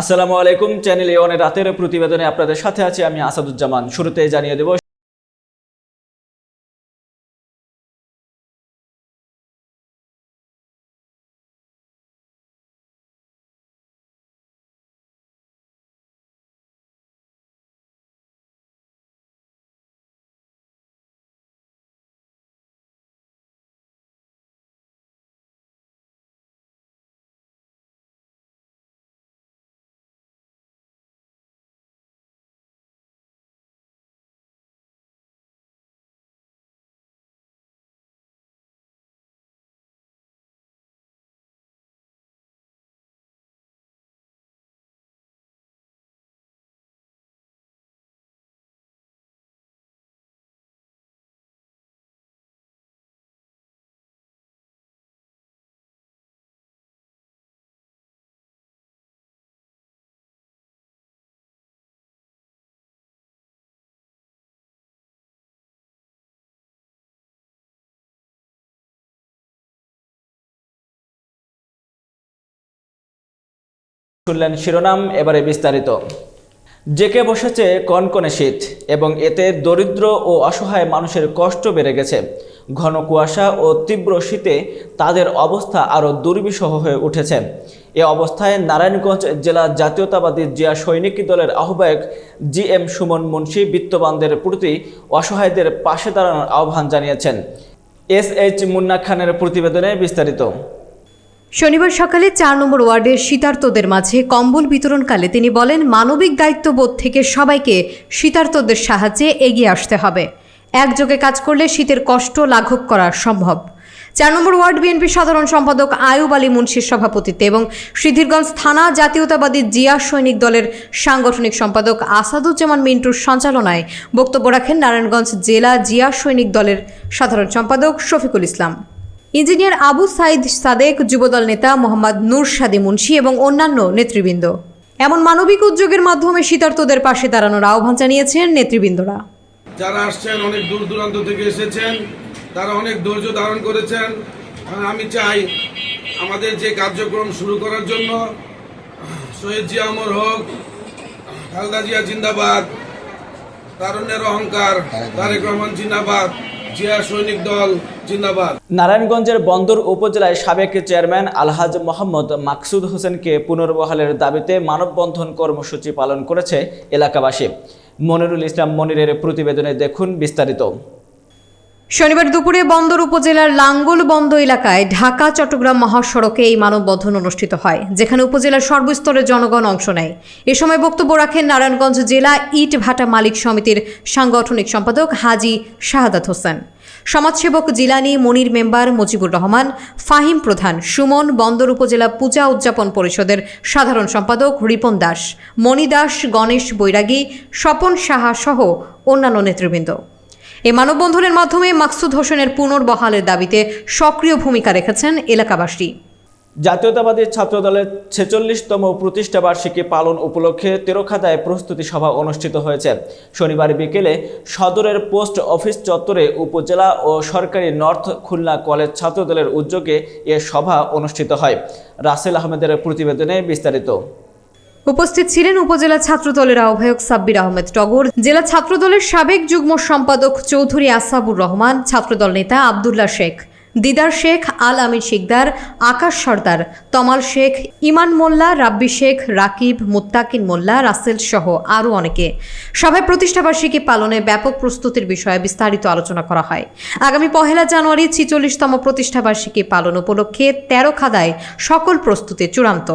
আসসালামু আলাইকুম। চ্যানেল এ1 রাতের প্রতিবেদনে আপনাদের সাথে আছি আমি আসাদুজ্জামান। শুরুতে জানিয়ে দেব শুনলেন শিরোনাম, এবারে বিস্তারিত। জেঁকে বসেছে কনকনে শীত এবং এতে দরিদ্র ও অসহায় মানুষের কষ্ট বেড়ে গেছে। ঘন কুয়াশা ও তীব্র শীতে তাদের অবস্থা আরও দুর্বিষহ হয়ে উঠেছে। এ অবস্থায় নারায়ণগঞ্জ জেলা জাতীয়তাবাদী জিয়া সৈনিক দলের আহ্বায়ক GM সুমন মুন্সি বিত্তবানদের প্রতি অসহায়দের পাশে দাঁড়ানোর আহ্বান জানিয়েছেন। SH মুন্না খানের প্রতিবেদনে বিস্তারিত। শনিবার সকালে ৪ নম্বর ওয়ার্ডের শীতার্তদের মাঝে কম্বল বিতরণকালে তিনি বলেন, মানবিক দায়িত্ববোধ থেকে সবাইকে শীতার্তদের সাহায্যে এগিয়ে আসতে হবে। একযোগে কাজ করলে শীতের কষ্ট লাঘব করা সম্ভব। ৪ নম্বর ওয়ার্ড বিএনপি সাধারণ সম্পাদক আয়ুব আলী মুন্সির সভাপতিত্বে এবং সিদ্ধিরগঞ্জ থানা জাতীয়তাবাদী জিয়া সৈনিক দলের সাংগঠনিক সম্পাদক আসাদুজ্জামান মিন্টুর সঞ্চালনায় বক্তব্য রাখেন নারায়ণগঞ্জ জেলা জিয়া সৈনিক দলের সাধারণ সম্পাদক শফিকুল ইসলাম, ইঞ্জিনিয়ার আবু সাইদ সাদেক, যুবদল নেতা মোহাম্মদ নূর শাদী মুন্সি এবং অন্যান্য নেতৃবৃন্দ। এমন মানবিক উদ্যোগের মাধ্যমে শীতার্তদের পাশে দাঁড়ানোর আহ্বান জানিয়েছেন নেতৃবৃন্দরা। যারা আসছেন অনেক দূর দূরান্ত থেকে এসেছেন, তারা অনেক ধৈর্য ধারণ করেছেন। আমি চাই আমাদের যে কার্যক্রম শুরু করার জন্য শহীদ জিয়া অমর হোক, খালেদা জিয়া জিন্দাবাদ, তারুণ্যের অহংকার তারেক রহমান জিন্দাবাদ, জিয়া সৈনিক দল জিন্দাবাদ। নারায়ণগঞ্জের বন্দর উপজেলায় সাবেক চেয়ারম্যান আলহাজ মোহাম্মদ মাকসুদ হোসেনকে পুনর্বহালের দাবিতে মানববন্ধন কর্মসূচি পালন করেছে এলাকাবাসী। মনিরুল ইসলাম মনিরের প্রতিবেদনে দেখুন বিস্তারিত। শনিবার দুপুরে বন্দর উপজেলার লাঙ্গলবন্দ এলাকায় ঢাকা চট্টগ্রাম মহাসড়কে এই মানববন্ধন অনুষ্ঠিত হয়, যেখানে উপজেলার সর্বস্তরের জনগণ অংশ নেয়। এ সময় বক্তব্য রাখেন নারায়ণগঞ্জ জেলা ইট ভাটা মালিক সমিতির সাংগঠনিক সম্পাদক হাজী শাহাদাত হোসেন, সমাজসেবক জিলানি, মনির মেম্বার মুজিবুর রহমান, ফাহিম প্রধান, সুমন, বন্দর উপজেলা পূজা উদযাপন পরিষদের সাধারণ সম্পাদক রিপন দাস, মণি দাস, গণেশ বৈরাগী, স্বপন সাহা সহ অন্যান্য নেতৃবৃন্দ। এই মানববন্ধনের মাধ্যমে মাকসুদ হোসেনের পুনর্বহালের দাবিতে সক্রিয় ভূমিকা রেখেছেন এলাকাবাসী। জাতীয়তাবাদী ছাত্রদলের 46তম প্রতিষ্ঠাবার্ষিকী পালন উপলক্ষে তেরোখাদায় প্রস্তুতি সভা অনুষ্ঠিত হয়েছে। শনিবার বিকেলে সদরের পোস্ট অফিস চত্বরে উপজেলা ও সরকারি নর্থ খুলনা কলেজ ছাত্রদলের উদ্যোগে এ সভা অনুষ্ঠিত হয়। রাসেল আহমেদের প্রতিবেদনে বিস্তারিত। উপস্থিত ছিলেন উপজেলা ছাত্রদলের আহ্বায়ক সাব্বির আহমেদ টগর, জেলা ছাত্রদলের সাবেক যুগ্ম সম্পাদক চৌধুরী আসাবুর রহমান, ছাত্রদল নেতা আবদুল্লাহ শেখ, দিদার শেখ, আল আমিন শিকদার, আকাশ সর্দার, তমাল শেখ, ইমান মোল্লা, রাব্বি শেখ, রাকিব, মুত্তাকিন মোল্লা, রাসেল সহ আরও অনেকে। সভায় প্রতিষ্ঠাবার্ষিকী পালনে ব্যাপক প্রস্তুতির বিষয়ে বিস্তারিত আলোচনা করা হয়। আগামী 1 জানুয়ারি 46তম প্রতিষ্ঠাবার্ষিকী পালন উপলক্ষে তেরোখাদায় সকল প্রস্তুতি চূড়ান্ত।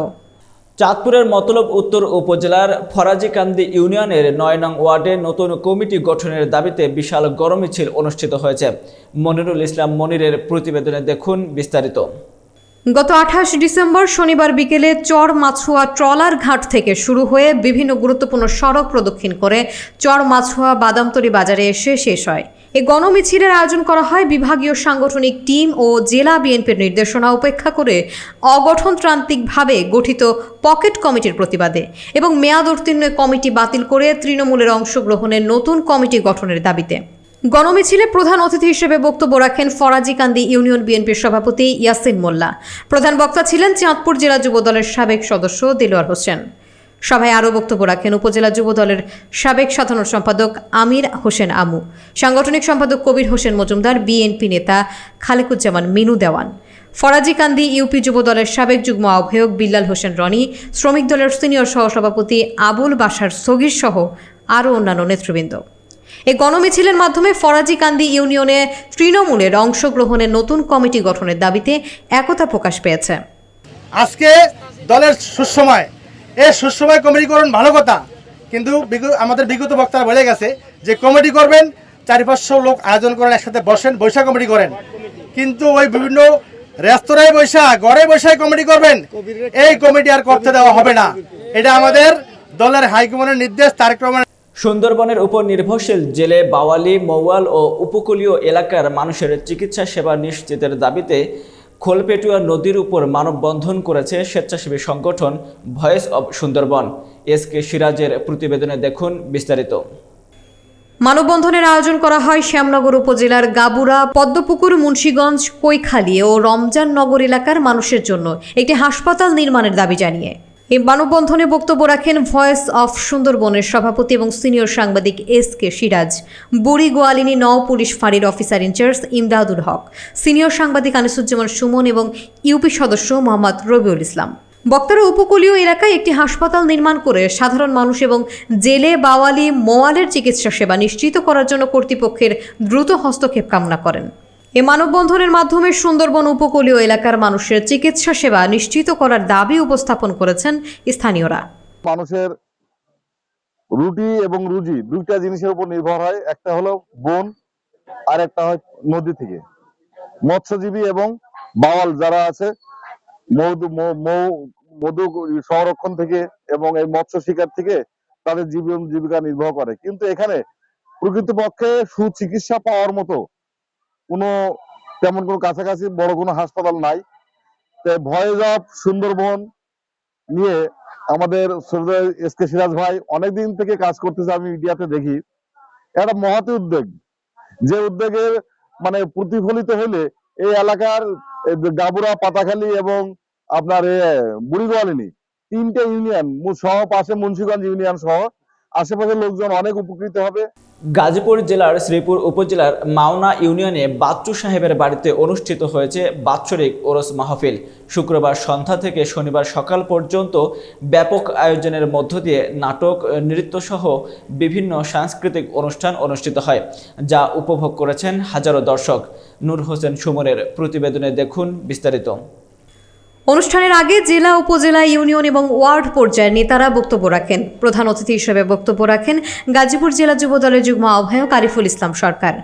চাঁদপুরের মতলব উত্তর উপজেলার ফরাজিকান্দি ইউনিয়নের 9 নং ওয়ার্ডে নতুন কমিটি গঠনের দাবিতে বিশাল গণমিছিল অনুষ্ঠিত হয়েছে। মনিরুল ইসলাম মনিরের প্রতিবেদনে দেখুন বিস্তারিত। গত 28 ডিসেম্বর শনিবার বিকেলে চর মাছুয়া ট্রলার ঘাট থেকে শুরু হয়ে বিভিন্ন গুরুত্বপূর্ণ সড়ক প্রদক্ষিণ করে চর মাছুয়া বাদামতলী বাজারে এসে শেষ হয়। এই গণমিছিলের আয়োজন করা হয় বিভাগীয় সাংগঠনিক টিম ও জেলা বিএনপির নির্দেশনা উপেক্ষা করে অগঠনতান্ত্রিকভাবে গঠিত পকেট কমিটির প্রতিবাদে এবং মেয়াদ উত্তীর্ণ কমিটি বাতিল করে তৃণমূলের অংশগ্রহণের নতুন কমিটি গঠনের দাবিতে। গণমিছিলে প্রধান অতিথি হিসেবে বক্তব্য রাখেন ফরাজিকান্দি ইউনিয়ন বিএনপির সভাপতি ইয়াসিন মোল্লা। প্রধান বক্তা ছিলেন চাঁদপুর জেলা যুবদলের সাবেক সদস্য দেলোয়ার হোসেন। সভায় আরও বক্তব্য রাখেন উপজেলা যুব দলের সাবেক সাধারণ সম্পাদক আমির হোসেন আমু, সাংগঠনিক সম্পাদক কবির হোসেন মজুমদার, বিএনপি নেতা খালেকুজ্জামান মিনু দেওয়ান, ফরাজিকান্দি ইউপি যুব দলের সাবেক যুগ্ম আহ্বায়ক বিল্লাল হোসেন রনি, শ্রমিক দলের সিনিয়র সহসভাপতি আবুল বাশার সগির সহ আরও অন্যান্য নেতৃবৃন্দ। এই গণমিছিলের মাধ্যমে ফরাজিকান্দি ইউনিয়নে তৃণমূলের অংশগ্রহণের নতুন কমিটি গঠনের দাবিতে একতা প্রকাশ পেয়েছে। আজকে দলের সুসময়, এই সুসময় কমিটি করুন ভালো কথা, কিন্তু আমাদের বিগত বক্তারা বলে গেছে যে কমিটি করবেন 400-500 লোক আয়োজন করেন, একসাথে বৈশা কমিটি করেন, কিন্তু ওই বিভিন্ন রেস্তোরাঁয় ঘরে বৈশাখ কমিটি করবেন, এই কমিটি আর করতে দেওয়া হবে না। এটা আমাদের দলের হাইকমান্ডের নির্দেশ। তারেক রহমান সুন্দরবনের উপর নির্ভরশীল জেলে বাওয়ালি, মৌয়াল ও উপকূলীয় এলাকার মানুষের চিকিৎসা সেবা নিশ্চিতের দাবিতে খোলপেটুয়া নদীর উপর মানববন্ধন করেছে স্বেচ্ছাসেবী সংগঠন ভয়েস অব সুন্দরবন। এসকে সিরাজের প্রতিবেদনে দেখুন বিস্তারিত। মানববন্ধনের আয়োজন করা হয় শ্যামনগর উপজেলার গাবুরা, পদ্মপুকুর, মুন্সীগঞ্জ, কৈখালী ও রমজাননগর এলাকার মানুষের জন্য একটি হাসপাতাল নির্মাণের দাবি জানিয়ে। এই মানববন্ধনে বক্তব্য রাখেন ভয়েস অফ সুন্দরবনের সভাপতি এবং সিনিয়র সাংবাদিক এসকে সিরাজ, বুড়ি গোয়ালিনী নৌ পুলিশ ফাঁড়ির অফিসার ইনচার্জ ইমদাদুল হক, সিনিয়র সাংবাদিক আনিসুজ্জামান সুমন এবং ইউপি সদস্য মোহাম্মদ রবিউল ইসলাম। বক্তারা উপকূলীয় এলাকায় একটি হাসপাতাল নির্মাণ করে সাধারণ মানুষ এবং জেলে, বাওয়ালি, মোয়ালের চিকিৎসা সেবা নিশ্চিত করার জন্য কর্তৃপক্ষের দ্রুত হস্তক্ষেপ কামনা করেন। এ মানববন্ধনের মাধ্যমে সুন্দরবন উপকূলীয় এলাকার মানুষের চিকিৎসা সেবা নিশ্চিত করার দাবি উপস্থাপন করেছেন স্থানীয়রা। মানুষের রুটি এবং রুজি দুইটা জিনিসের উপর নির্ভর হয়, একটা হলো বন আর একটা হয় নদী থেকে। মৎস্যজীবী এবং বাওয়াল যারা আছে মধু সংরক্ষণ থেকে এবং এই মৎস্য শিকার থেকে তাদের জীবন জীবিকা নির্বাহ করে, কিন্তু এখানে প্রকৃতপক্ষে সুচিকিৎসা পাওয়ার মতো তেমন কোনো কাছাকাছি বড় কোনো হাসপাতাল নাই। ভয়েস অফ সুন্দরবন নিয়ে আমাদের এসকে সিরাজ ভাই অনেকদিন থেকে কাজ করতেছে, আমি মিডিয়াতে দেখি। একটা মহৎ উদ্যোগ, যে উদ্যোগের মানে প্রতিফলিত হলে এই এলাকার গাবুরা, পাতাখালী এবং আপনার বুড়িগোয়ালিনী 3টে ইউনিয়ন সহ, পাশে মুন্সীগঞ্জ ইউনিয়ন সহ আশেপাশের লোকজন অনেক উপকৃত হবে। গাজীপুর জেলার শ্রীপুর উপজেলার মাওনা ইউনিয়নে বাচ্চু সাহেবের বাড়িতে অনুষ্ঠিত হয়েছে বাৎসরিক ওরস মাহফিল। শুক্রবার সন্ধ্যা থেকে শনিবার সকাল পর্যন্ত ব্যাপক আয়োজনের মধ্য দিয়ে নাটক, নৃত্যসহ বিভিন্ন সাংস্কৃতিক অনুষ্ঠান অনুষ্ঠিত হয়, যা উপভোগ করেছেন হাজারো দর্শক। নূর হোসেন সুমনের প্রতিবেদনে দেখুন বিস্তারিত। অনুষ্ঠানের আগে জেলা, উপজেলা, ইউনিয়ন এবং ওয়ার্ড পর্যায়ের নেতারা বক্তব্য রাখেন। প্রধান অতিথি হিসেবে বক্তব্য রাখেন গাজীপুর জেলা যুব দলের যুগ্ম আহ্বায়ক আরিফুল ইসলাম সরকার।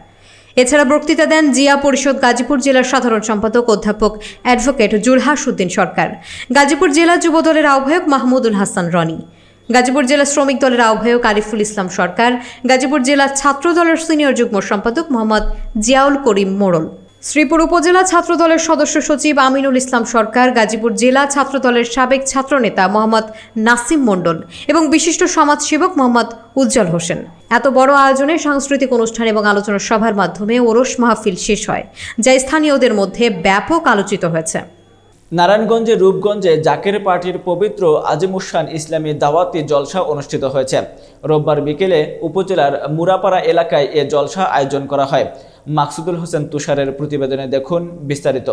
এছাড়া বক্তৃতা দেন জিয়া পরিষদ গাজীপুর জেলার সাধারণ সম্পাদক অধ্যাপক অ্যাডভোকেট জুলহাস উদ্দিন সরকার, গাজীপুর জেলা যুব দলের আহ্বায়ক মাহমুদুল হাসান রনি, গাজীপুর জেলা শ্রমিক দলের আহ্বায়ক আরিফুল ইসলাম সরকার, গাজীপুর জেলা ছাত্র দলের সিনিয়র যুগ্ম সম্পাদক মোহাম্মদ জিয়াউল করিম মোড়ল, শ্রীপুর উপজেলা ছাত্র দলের সদস্য সচিব আমিনুল ইসলাম সরকার, গাজীপুর জেলা ছাত্র দলের সাবেক ছাত্রনেতা মোহাম্মদ নাসিম মণ্ডল এবং বিশিষ্ট সমাজসেবক মোহাম্মদ উজ্জ্বল হোসেন। এত বড় আয়োজনে সাংস্কৃতিক অনুষ্ঠান এবং আলোচনা সভার মাধ্যমে ওরস মাহফিল শেষ হয়, যা স্থানীয়দের মধ্যে ব্যাপক আলোচিত হয়েছে। নারায়ণগঞ্জের রূপগঞ্জে জাকের পার্টির পবিত্র আজিমুসান ইসলামী দাওয়াতি জলসা অনুষ্ঠিত হয়েছে। রোববার বিকেলে উপজেলার মুরাপাড়া এলাকায় এ জলসা আয়োজন করা হয়। মাকসুদুল হোসেন তুষারের প্রতিবেদনে দেখুন বিস্তারিত।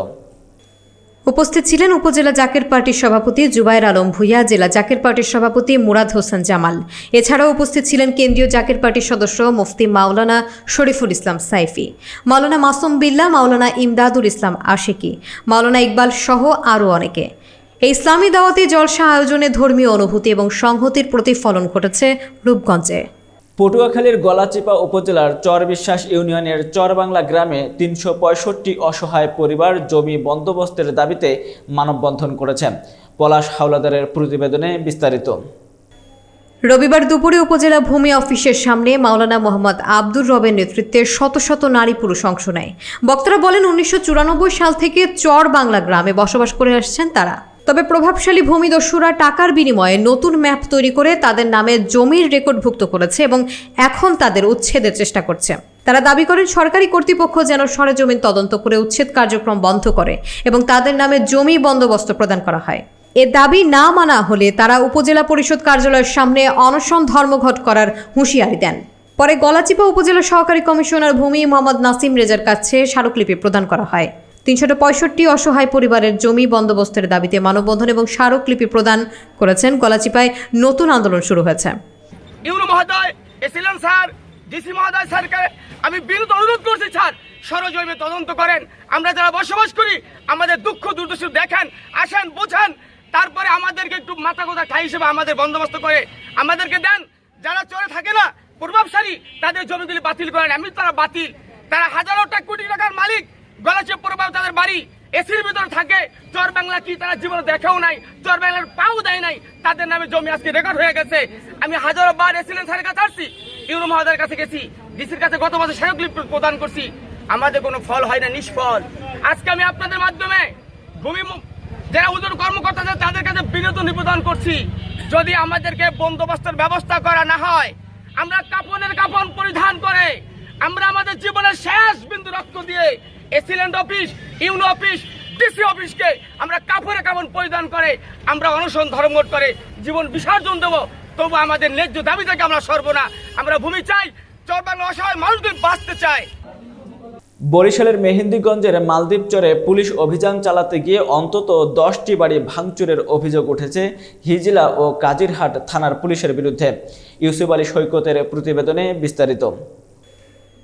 উপস্থিত ছিলেন উপজেলা জাকের পার্টির সভাপতি জুবায়ের আলম ভুইয়া, জেলা জাকের পার্টির সভাপতি মুরাদ হোসেন জামাল। এছাড়াও উপস্থিত ছিলেন কেন্দ্রীয় জাকের পার্টির সদস্য মুফতি মাওলানা শরীফুল ইসলাম সাইফি, মাওলানা মাসুম বিল্লাহ, মাওলানা ইমদাদুল ইসলাম আশিকি, মাওলানা ইকবাল সহ আরও অনেকে। এই ইসলামী দাওয়াতি জলসা আয়োজনে ধর্মীয় অনুভূতি এবং সংহতির প্রতিফলন ঘটেছে রূপগঞ্জে। পটুয়াখালীর গলাচিপা উপজেলার চরবিশ্বাস ইউনিয়নের চরবাংলা গ্রামে 365 অসহায় পরিবার জমি বন্দোবস্তের দাবিতে মানববন্ধন করেছে। পলাশ হাওলাদারের প্রতিবেদনে বিস্তারিত। রবিবার দুপুরে উপজেলা ভূমি অফিসের সামনে মাওলানা মোহাম্মদ আব্দুর রবের নেতৃত্বে শত শত নারী পুরুষ অংশ নেয়। বক্তারা বলেন 1994 সাল থেকে চর বাংলা গ্রামে বসবাস করে আসছেন তারা। তবে প্রভাবশালী ভূমিদস্যুরা টাকার বিনিময়ে নতুন ম্যাপ তৈরি করে তাদের নামে জমির রেকর্ডভুক্ত করেছে এবং এখন তাদের উচ্ছেদের চেষ্টা করছে। তারা দাবি করেন সরকারি কর্তৃপক্ষ যেন সরেজমিন তদন্ত করে উচ্ছেদ কার্যক্রম বন্ধ করে এবং তাদের নামে জমি বন্দোবস্ত প্রদান করা হয়। এ দাবি না মানা হলে তারা উপজেলা পরিষদ কার্যালয়ের সামনে অনশন ধর্মঘট করার হুঁশিয়ারি দেন। পরে গলাচিপা উপজেলা সহকারী কমিশনার ভূমি মোহাম্মদ নাসিম রেজার কাছে স্মারকলিপি প্রদান করা হয়। 365 অসহায় পরিবারের জমি বন্দোবস্তের দাবিতে মানববন্ধন এবং স্মারকলিপি প্রদান করেছেন। গলাচিপায় নতুন আন্দোলন শুরু হয়েছে। ইউনো মহোদয়, এসিলেন স্যার, ডিসি মহোদয় স্যারকে আমি বিরুদ্ধ অনুরোধ করছি, স্যার সরজমিনে তদন্ত করেন। আমরা যারা বসবাস করি আমাদের দুঃখ দুর্দশা দেখেন, আসেন, বোঝেন, তারপরে আমাদেরকে একটু মাথা গোথা ঠাই হিসেবে আমাদের বন্দোবস্ত করে আমাদেরকে দেন। যারা চলে থাকে না প্রভাবশালী তাদের জমিগুলি বাতিল করেন। আমি তারা বাতিল, তারা হাজারো কোটি টাকার মালিক, গলাচিপা প্রভাব তাদের বাড়ি এসির ভিতরে থাকে। চর বাংলা কি তারা জীবনে দেখেও নাই, চর বাংলার পাও দেয় নাই, তাদের নামে জমি আজকে রেকর্ড হয়ে গেছে। আমি হাজারো বার এসিলেন স্যারের কাছে আসছি, ইউনো মহোদয়ের কাছে গেছি, ডিসির কাছে গত বছর স্মারকলিপি প্রদান করছি, আমাদের কোনো ফল হয় না, নিষ্ফল। আজকে আমি আপনাদের মাধ্যমে ভূমি যারা উদ্যোগ কর্মকর্তা আছে তাদের কাছে বিনোদন নিবেদন করছি, যদি আমাদেরকে বন্দোবস্তের ব্যবস্থা করা না হয়, আমরা কাপনের কাপন পরিধান করে আমরা আমাদের জীবনের শেষ বিন্দু রক্ত দিয়ে এসিলেন্ট অফিস, ইউনো অফিস, ডিসি অফিসকে আমরা কাপড়ে কাপন পরিধান করে আমরা অনশন ধর্মঘট করে জীবন বিসর্জন দেবো, তবু আমাদের ন্যায্য দাবি থেকে আমরা সরব না। আমরা ভূমি চাই, চর বাংলা অসহায় মানুষদের বাঁচতে চাই। বরিশালের মেহেন্দিগঞ্জের মালদ্বীপ চরে পুলিশ অভিযান চালাতে গিয়ে অন্তত 10টি বাড়ি ভাঙচুরের অভিযোগ উঠেছে হিজলা ও কাজিরহাট থানার পুলিশের বিরুদ্ধে। ইউসুফ আলী সৈকতের প্রতিবেদনে বিস্তারিত।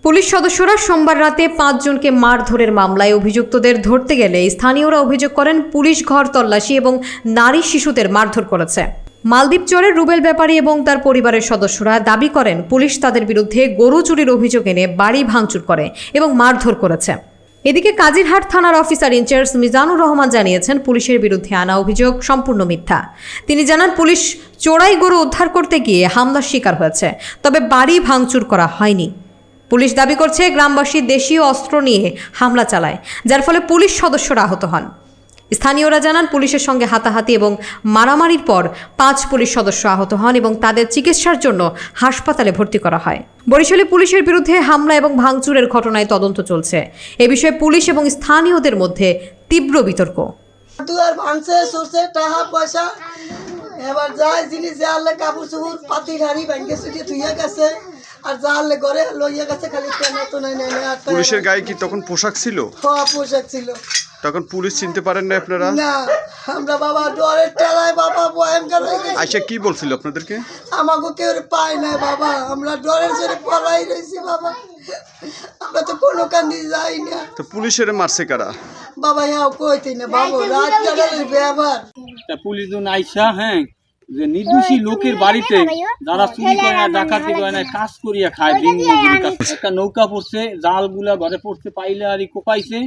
পুলিশ সদস্যরা সোমবার রাতে 5 জনকে মারধরের মামলায় অভিযুক্তদের ধরতে গেলে স্থানীয়রা অভিযোগ করেন পুলিশ ঘর তল্লাশি এবং নারী শিশুদের মারধর করেছে। মালদ্বীপ চরের রুবেল ব্যাপারী এবং তার পরিবারের সদস্যরা দাবি করেন পুলিশ তাদের বিরুদ্ধে গরু চুরির অভিযোগ এনে বাড়ি ভাঙচুর করে এবং মারধর করেছে। এদিকে কাজিরহাট থানার অফিসার ইনচার্জ মিজানুর রহমান জানিয়েছেন পুলিশের বিরুদ্ধে আনা অভিযোগ সম্পূর্ণ মিথ্যা। তিনি জানান পুলিশ চোরাই গরু উদ্ধার করতে গিয়ে হামলার শিকার হয়েছে, তবে বাড়ি ভাঙচুর করা হয়নি। পুলিশ দাবি করছে গ্রামবাসী দেশীয় অস্ত্র নিয়ে হামলা চালায়, যার ফলে পুলিশ সদস্যরা আহত হন। স্থানীয়রা জানান পুলিশের সঙ্গে হাতাহাতি এবং মারামারির পর 5 পুলিশ সদস্য আহত হন এবং তাদের চিকিৎসার জন্য হাসপাতালে ভর্তি করা হয়। বরিশালে পুলিশের বিরুদ্ধে হামলা এবং ভাঙচুরের ঘটনায় তদন্ত চলছে। এ বিষয়ে পুলিশ এবং স্থানীয়দের মধ্যে তীব্র বিতর্ক। দুয়ার ভাঙছে, সরছে, টাকা পয়সা, এবার যায় জিনিস জানলে কাপড় চুপুর পাতির হাড়ি ভেঙে ছুটিয়ে ধুয়ে গেছে, আর জানলে ঘরে লইয়া গেছে, খালি কেন তো নাই নাই। পুলিশের গায়ে কি তখন পোশাক ছিল? পোশাক ছিল। তখন পুলিশ চিনতে পারেন না আপনারা? না, আমরা বাবা ডরের টেলায় বাবা ভয়ঙ্কর হয়ে গেছে। আচ্ছা, কি বলছিল আপনাদেরকে? আমাকে কেউ পায় না বাবা, আমরা ডরের জোরে পলাই রয়েছি বাবা, আমরা তো কোনো কান্দি যাই না। তো পুলিশের মারছে কারা? বাবা হ্যাঁ কইতে না বাবু, রাত কাটালের ব্যবহার। পুলিশ যখন আইসা, হ্যাঁ, যে নির্দোষী লোকের বাড়িতে যারা চুরি করে না, ডাকাতি করে না, কাজ করিয়া খায়, দিন মজুরি কাজ। একটা নৌকা পড়ছে, জাল গুলা ঘরে পড়ছে, পাইলে আর কোপাইছে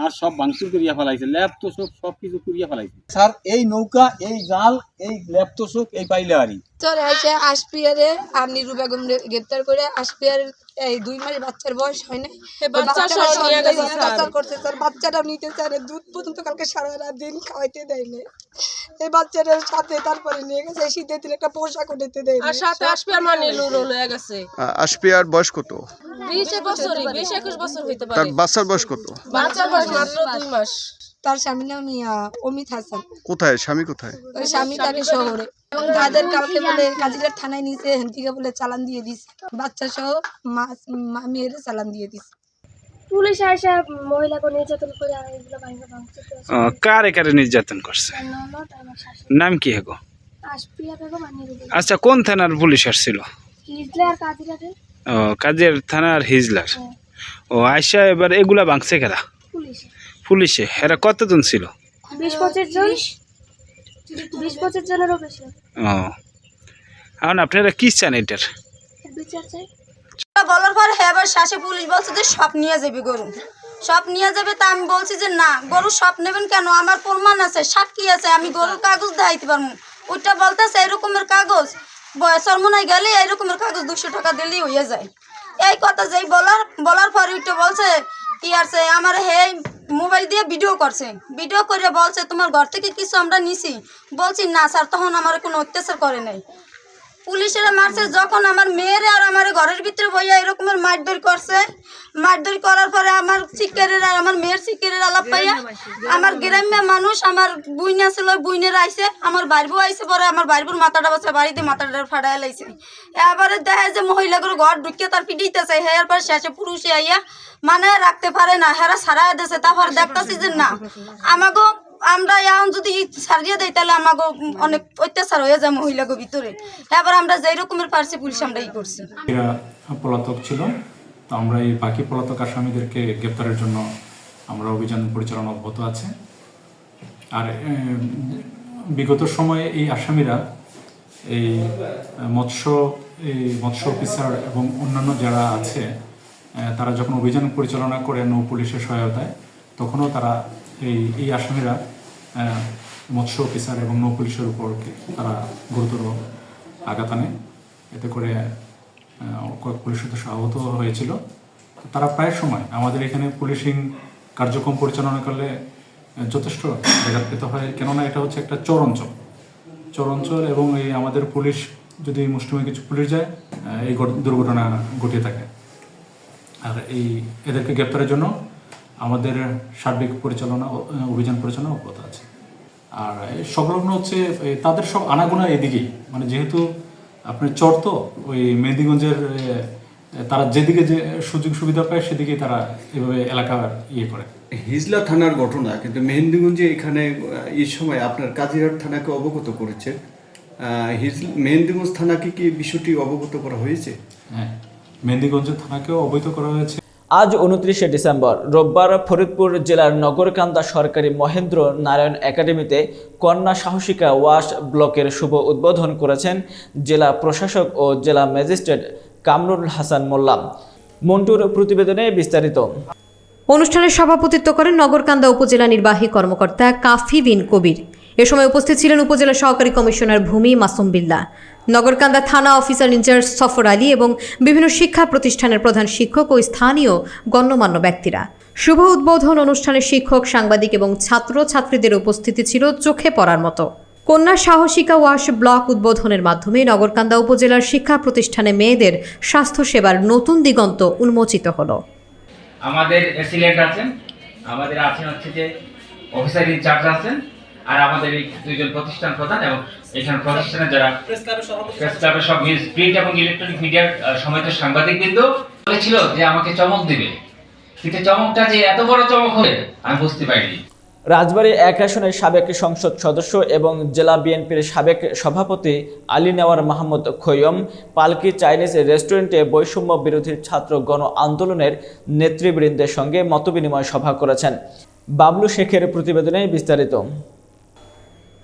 আর সব ভাঙচুর করিয়া ফেলাইছে, ল্যাপটপ সবকিছু করিয়া ফেলাইছে। স্যার, এই নৌকা, এই জাল, এই ল্যাপটপ, এই পাইলে আরই চলে এসে আসপিয়ারে আর নিরু বেগম গ্রেপ্তার করে আসপিয়ারের এই 2 মাস বাচ্চার বয়স হয় না, বাচ্চাটাও নিতে চায় না, দুধ পর্যন্ত কালকে সারা রাত দিন খাওয়াইতে দেয় না এই বাচ্চাটার সাথে। তারপরে নিয়ে গেছে শীতের দিন একটা পোশাক নিতে দেয় না, আর সাথে আসপিয়ার মানে রোল হয়ে গেছে। আসপিয়ার বয়স কত? 20-21 বছর হইতে পারে। তার বাচ্চার বয়স কত? বাচ্চার বয়স মাত্র 2 মাস। তার স্বামীর নাম অমিত হাসান। কোথায় স্বামী? কোথায়? ওই স্বামী থাকে শহরে, এবং তাদের কালকে বলে কাজিরহাট থানায় নিচে হেনতিকে বলে চালান দিয়ে দিছে, বাচ্চা সহ মেয়েরে চালান দিয়ে দিছে। পুলিশ আইসা মহিলাকে নির্যাতন করে এগুলো ভাঙা ভাঙচুর করেছে। কারে কারে নির্যাতন করছে? নাম কি হেগো? আসপিয়া বেগম আর নিরু বেগম। আচ্ছা, কোন থানার পুলিশ আসছিল? হিজলা আর কাজিরাটে। ও, কাজের থানার হিজলার। ও, আইসা এবার এগুলা ভাঙছে কারা? পুলিশে। পুলিশে? এরা কতজন ছিল? 20-25 জন। 20-25 জনেরও বেশি। ও, এখন আপনারা কি চান এটার? বিচার চাই। বলার পর হ্যাঁ, এবার শাসে পুলিশ বলছে যে সব নিয়ে যাবে গরু, সব নিয়ে যাবে। তা আমি বলছি যে না, গরু সব নেবেন কেন, আমার প্রমাণ আছে, সাক্ষী আছে, আমি গরুর কাগজ দেখাইতে পারবো। ওইটা বলতেছে এরকমের কাগজ সরমনায় গেলে এরকমের কাগজ 200 টাকা দিলেই হয়ে যায়। এই কথা যেই বলার পর ওইটা বলছে কি আছে, আমার হে মোবাইল দিয়ে ভিডিও করছে, ভিডিও করে বলছে তোমার ঘর থেকে কিছু আমরা নিছি। বলছি না স্যার, তখন আমার কোনো অত্যাচার করে নাই। পুলিশেরা মারছে যখন আমার মেয়ের আর আমার ঘরের ভিতরে বইয়া এরকমের মারধর করছে। মারধর করার পরে আমার চিকেরের আর আমার মেয়ের চিকেরের আলাপ পাইয়া আমার গ্রাম্য মানুষ, আমার বুইন আছিল, বুইনের আইসে, আমার বাইরবু আইসে, পরে আমার বাইরবুর মাথাটা বসে বাড়িতে মাথাটা ফাটাই লাইছে। এবারে দেখা যে মহিলাগুলো ঘর ঢুকিয়ে তার পিটিতেছে, হ্যাঁ পর শেষে পুরুষে আইয়া মানে রাখতে পারে না, হেরা সারাই দিয়েছে। তারপর দেখতেছি যে না আমাকে আমরা এখন যদি সারিয়ে দেয় তাহলে আমাকে অনেক অত্যাচার হয়ে যায় মহিলাকে ভিতরে। এবার আমরা যেই রকমের পারছি পুলিশ আমরা ই করছি। পলাতক ছিল, তো আমরা এই বাকি পলাতক আসামিদেরকে গ্রেপ্তারের জন্য আমরা অভিযান পরিচালনা অব্যাহত আছে। আর বিগত সময়ে এই আসামিরা এই মৎস্য অফিসার এবং অন্যান্য যারা আছে তারা যখন অভিযান পরিচালনা করে নৌ পুলিশের সহায়তায়, তখনও তারা এই আসামিরা মৎস্য অফিসার এবং নৌ পুলিশের উপর তারা গুরুতর আঘাত আনে। এতে করে কয়েক পুলিশ সদস্য আহত হয়েছিল। তারা প্রায় সময় আমাদের এখানে পুলিশিং কার্যক্রম পরিচালনা করলে যথেষ্ট আঘাত পেতে হয়, কেননা এটা হচ্ছে একটা চর অঞ্চল এবং এই আমাদের পুলিশ যদি মুষ্টিমেয় কিছু পুলিশ যায় এই দুর্ঘটনা ঘটিয়ে থাকে। আর এদেরকে গ্রেপ্তারের জন্য আমাদের সার্বিক অভিযান পরিচালনা অব্যাহত আছে। আর সংলগ্ন হচ্ছে তাদের সব আনাগোনা এদিকেই, মানে যেহেতু আপনার চর তো ওই মেহেন্দিগঞ্জের, তারা যেদিকে যে সুযোগ সুবিধা পায় সেদিকেই তারা এভাবে এলাকা করে। হিজলা থানার ঘটনা, কিন্তু মেহেন্দিগঞ্জে এখানে এই সময় আপনার কাজিরহাট থানাকে অবগত করেছে। মেহেন্দিগঞ্জ থানাকে কি বিষয়টি অবগত করা হয়েছে? হ্যাঁ, মেহেন্দিগঞ্জ থানাকেও অবহিত করা হয়েছে। আজ 29শে ডিসেম্বর রোববার ফরিদপুর জেলার নগরকান্দা সরকারি মহেন্দ্র নারায়ণ একাডেমিতে কন্যা সাহসিকা ওয়াশ ব্লকের শুভ উদ্বোধন করেছেন জেলা প্রশাসক ও জেলা ম্যাজিস্ট্রেট কামরুল হাসান মোল্লা। মন্টুর প্রতিবেদনে বিস্তারিত। অনুষ্ঠানে সভাপতিত্ব করেন নগরকান্দা উপজেলা নির্বাহী কর্মকর্তা কাফি বিন কবির। এ সময় উপস্থিত ছিলেন উপজেলা সহকারী কমিশনার ভূমি মাসুম বিল্লাহ, নগরকান্দা থানা অফিসার ইনচার্জ সফর আলী এবং বিভিন্ন শিক্ষা প্রতিষ্ঠানের প্রধান শিক্ষক ও স্থানীয় গণ্যমান্য ব্যক্তিরা। শুভ উদ্বোধন অনুষ্ঠানে শিক্ষক, সাংবাদিক এবং ছাত্রছাত্রীদের উপস্থিতি ছিল চোখে পড়ার মতো। কন্যা সাহসিকা ওয়াশ ব্লক উদ্বোধনের মাধ্যমে নগরকান্দা উপজেলার শিক্ষা প্রতিষ্ঠানে মেয়েদের স্বাস্থ্যসেবার নতুন দিগন্ত উন্মোচিত হলো। আমাদের অ্যাসিস্ট্যান্ট আছেন, আমাদের আছেন হচ্ছে যে অফিসার ইনচার্জ আছেন, আর আমাদের এই দুইজন প্রতিষ্ঠান প্রধান এবং এখানে প্রতিষ্ঠানের যারা প্রেস ক্লাবের সব প্রিন্ট এবং ইলেকট্রনিক মিডিয়ার সময় সাংবাদিকবৃন্দ বলেছিল যে আমাকে চমক দিবে, কিন্তু চমকটা যে এত বড় চমক হবে আমি বুঝতে পারিনি। রাজবাড়ী 1 আসনের সাবেক সংসদ সদস্য এবং জেলা বিএনপির সাবেক সভাপতি আলী নেওয়ার মাহমুদ খৈয়ম পালকি চাইনিজ রেস্টুরেন্টে বৈষম্য বিরোধী ছাত্র গণ আন্দোলনের নেতৃবৃন্দের সঙ্গে মতবিনিময় সভা করেছেন। বাবলু শেখের প্রতিবেদনে বিস্তারিত।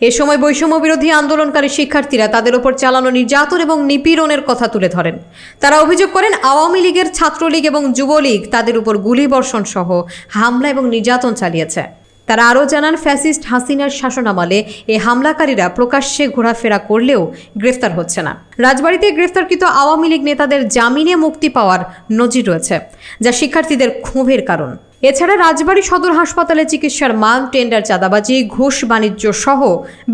এ সময় বৈষম্য বিরোধী আন্দোলনকারী শিক্ষার্থীরা তাদের উপর চালানো নির্যাতন এবং নিপীড়নের কথা তুলে ধরেন। তারা অভিযোগ করেন আওয়ামী লীগের ছাত্রলীগ এবং যুবলীগ তাদের উপর গুলিবর্ষণ সহ হামলা এবং নির্যাতন চালিয়েছে। তারা আরও জানান, ফ্যাসিস্ট হাসিনার শাসনামলে এই হামলাকারীরা প্রকাশ্যে ঘোরাফেরা করলেও গ্রেফতার হচ্ছে না। রাজবাড়ীতে গ্রেফতারকৃত আওয়ামী লীগ নেতাদের জামিনে মুক্তি পাওয়ার নজির রয়েছে, যা শিক্ষার্থীদের ক্ষোভের কারণ। এছাড়া রাজবাড়ী সদর হাসপাতালে চিকিৎসার মান, টেন্ডার চাঁদাবাজি, ঘুষ বাণিজ্য সহ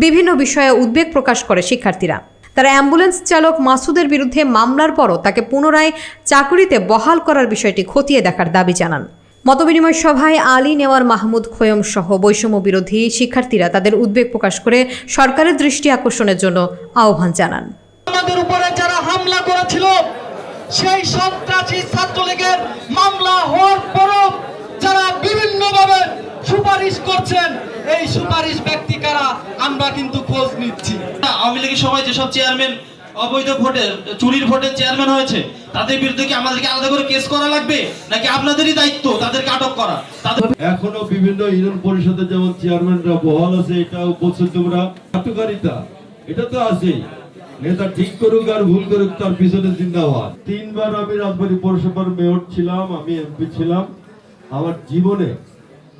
বিভিন্ন বিষয়ে উদ্বেগ প্রকাশ করে শিক্ষার্থীরা। তারা অ্যাম্বুলেন্স চালক মাসুদের বিরুদ্ধে মামলার পরও তাকে পুনরায় চাকরিতে বহাল করার বিষয়টি খতিয়ে দেখার দাবি জানান। মতবিনিময় সভায় আলী নেওয়ার মাহমুদ খৈয়ম সহ বৈষম্য বিরোধী শিক্ষার্থীরা তাদের উদ্বেগ প্রকাশ করে সরকারের দৃষ্টি আকর্ষণের জন্য আহ্বান জানান। আমাদের উপরে যারা হামলা করেছিল সেই সন্ত্রাসী ছাত্রলীগের মামলা হওয়ার পরও যারা বিভিন্নভাবে সুপারিশ করছেন, এই সুপারিশ ব্যক্তি কারা আমরা কিন্তু খোঁজ নিচ্ছি। আওয়ামী লীগের সময় যেসব চেয়ারম্যান অবৈধ ভোটে, চুরির ভোটে চেয়ারম্যান হয়েছে, তাদের বিরুদ্ধে কি আমাদেরকে আলাদা করে কেস করা লাগবে, নাকি আপনাদেরই দায়িত্ব তাদেরকে আটক করা? এখনো বিভিন্ন ইউনিয়ন পরিষদে যেমন চেয়ারম্যানরা বহাল আছে, এটাও বলছো তোমরা আটকারিতা, এটা তো আছেই। নেতা ঠিক করুক আর ভুল করুক, তার পিছনে জিন্দাবাদ। 3 বার আমি রাজবাড়ী পৌরসভার মেয়র ছিলাম, আমি এমপি ছিলাম। আমার জীবনে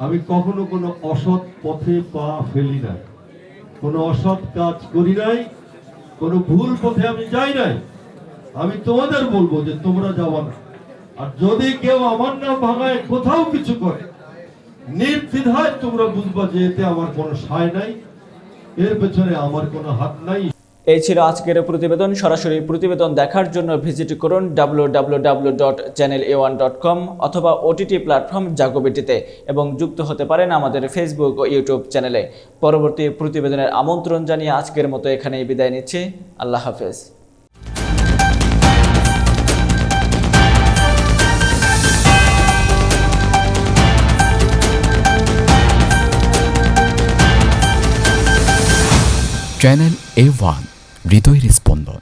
আমি কখনো কোনো অসৎ পথে পা ফেলি নাই, কোনো অসৎ কাজ করি নাই, কোনো ভুল পথে আমি যাই নাই। আমি তোমাদের বলবো যে তোমরা যাবা না। আর যদি কেউ আমার নাম ভাঙায় কোথাও কিছু করে, নির্দ্বিধায় তোমরা বুঝবা যে এতে আমার কোনো সায় নাই, এর পেছনে আমার কোনো হাত নাই। এই ছিল আজকের প্রতিবেদন। সরাসরি প্রতিবেদন দেখার জন্য ভিজিট করুন www.channela1.com অথবা OTT প্ল্যাটফর্ম জাগো-বিটিতে এবং যুক্ত হতে পারেন আমাদের ফেসবুক ও ইউটিউব চ্যানেলে। পরবর্তী প্রতিবেদনের আমন্ত্রণ জানিয়ে আজকের মতো এখানেই বিদায় নিচ্ছি। আল্লাহ হাফেজ। চ্যানেল A1 হৃদয়ের স্পন্দন।